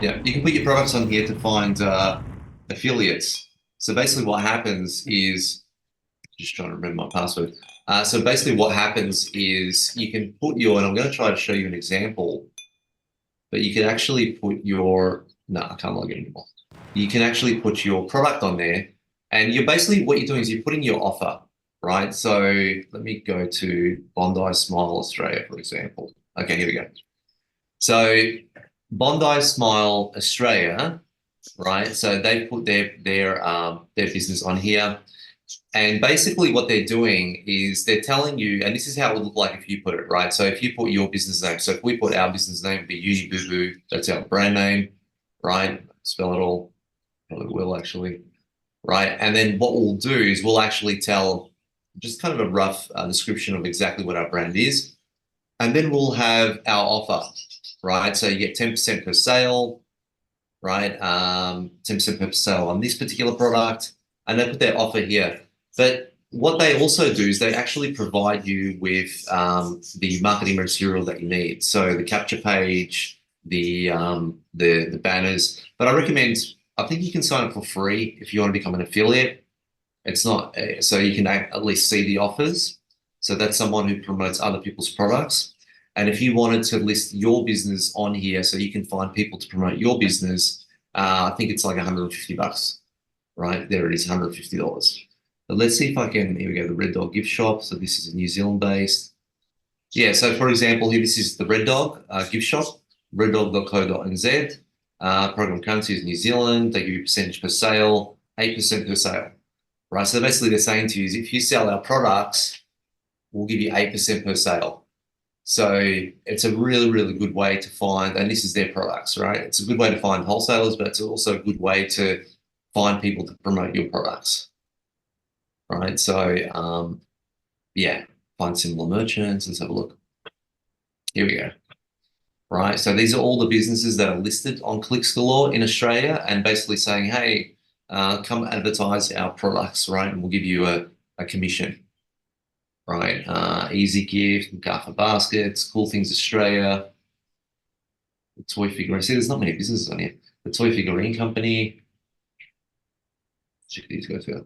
Yeah, you can put your products on here to find affiliates. So basically what happens is, just trying to remember my password. So basically what happens is you can put your, and I'm going to try to show you an example, but you can actually put your, no, I can't log in anymore. You can actually put your product on there, and you're basically, what you're doing is you're putting your offer, right? So let me go to Bondi Smile Australia, for example. Okay, here we go. So Bondi Smile Australia, right? So they put their business on here, and basically what they're doing is they're telling you, and this is how it would look like if you put it, right? So if you put your business name, so if we put our business name, it'd be Uni Boo Boo, that's our brand name, right? Spell it all, probably will actually, right? And then what we'll do is we'll actually tell just kind of a rough description of exactly what our brand is, and then we'll have our offer, right? So you get 10% per sale, right? 10% per sale on this particular product, and they put their offer here. But what they also do is they actually provide you with the marketing material that you need. So the capture page, the banners. But I recommend, I think you can sign up for free if you want to become an affiliate. It's not so you can at least see the offers. So that's someone who promotes other people's products. And if you wanted to list your business on here so you can find people to promote your business, I think it's like 150 bucks, right? There it is, $150. But let's see if I can, here we go, the Red Dog gift shop. So this is a New Zealand based. Yeah, so for example, here, this is the Red Dog gift shop, reddog.co.nz. Program currency is New Zealand. They give you a percentage per sale, 8% per sale, right? So basically they're saying to you is if you sell our products, we'll give you 8% per sale. So it's a really, really good way to find, and this is their products, right? It's a good way to find wholesalers, but it's also a good way to find people to promote your products, right? So yeah, find similar merchants. Let's have a look. Here we go. Right. So these are all the businesses that are listed on Clicksgalore in Australia, and basically saying, hey, come advertise our products, right? And we'll give you a commission, right? Easy Gift, MacArthur Baskets, Cool Things Australia, the Toy Figurine. See, there's not many businesses on here. The Toy Figurine Company. Check these guys out.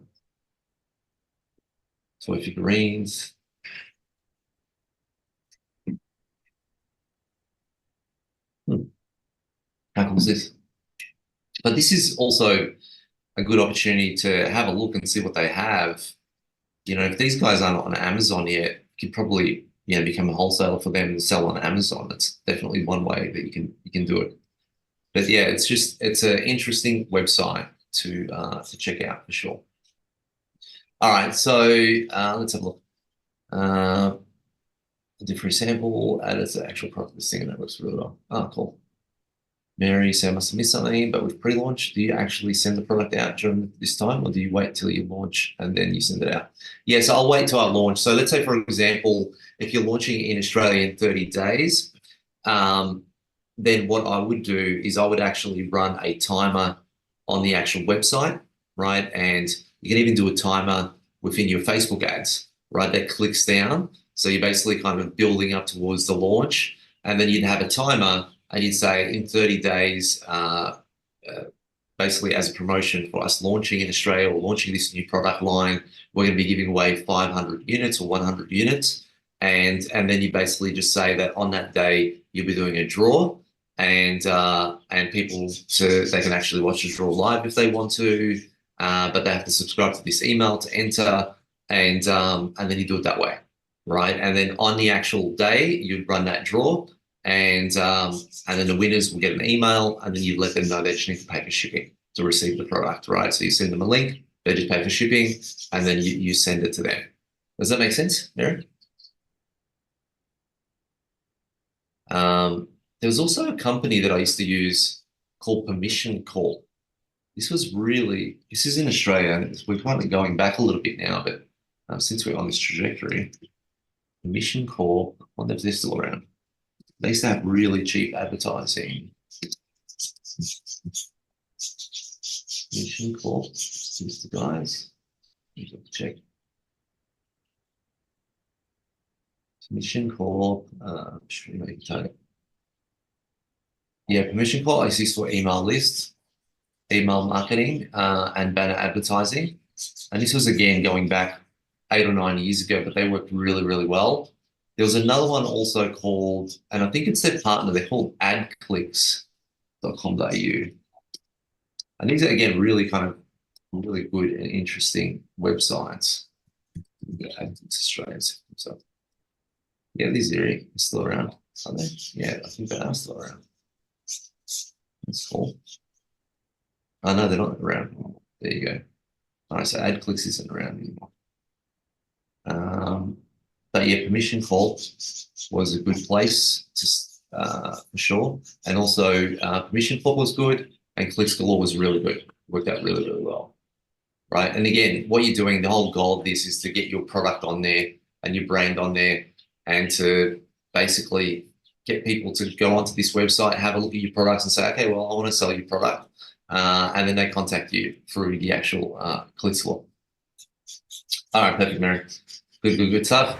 Toy figurines. How cool is this? But this is also a good opportunity to have a look and see what they have. You know, if these guys aren't on Amazon yet, you could probably, become a wholesaler for them and sell on Amazon. That's definitely one way that you can do it. But yeah, it's an interesting website to check out for sure. All right, so let's have a look. A different sample, add as an actual product listing, and that looks really well. Oh, cool. Mary, so I must have missed something, but with pre-launch, do you actually send the product out during this time, or do you wait till you launch and then you send it out? Yeah, so I'll wait till I launch. So let's say, for example, if you're launching in Australia in 30 days, then what I would do is I would actually run a timer on the actual website, right? And you can even do a timer within your Facebook ads, right? That clicks down. So you're basically kind of building up towards the launch, and then you'd have a timer and you'd say in 30 days, basically as a promotion for us launching in Australia or launching this new product line, we're going to be giving away 500 units or 100 units. And then you basically just say that on that day, you'll be doing a draw, and people, so they can actually watch the draw live if they want to, but they have to subscribe to this email to enter, and then you do it that way, right? And then on the actual day, you'd run that draw, and then the winners will get an email, and then you let them know they just need to pay for shipping to receive the product, right? So you send them a link, they just pay for shipping, and then you send it to them. Does that make sense, Mary? There was also a company that I used to use called Permission Call. This is in Australia, and we're kind of going back a little bit now, but since we're on this trajectory, Permission Call, I wonder if they're still around. They used to have really cheap advertising. Mission Corp, here's the guys. Check. Mission Corp, stream tag. Yeah, permission call exists for email lists, email marketing, and banner advertising. And this was, again, going back 8 or 9 years ago, but they worked really, really well. There was another one also called, and I think it's their partner, they're called adclicks.com.au. And these are, again, really kind of really good and interesting websites. Australians. So, yeah, these are still around, are they? Yeah, I think they are still around. That's cool. Oh, no, they're not around anymore. There you go. All right, so AdClicks isn't around anymore. But yeah, Permission Vault was a good place for sure. And also Permission Vault was good and Clicks Galore was really good. Worked out really, really well. Right. And again, what you're doing, the whole goal of this is to get your product on there and your brand on there and to basically get people to go onto this website, have a look at your products and say, okay, well, I want to sell your product. And then they contact you through the actual Clicks Galore. All right, perfect, Mary. Good stuff.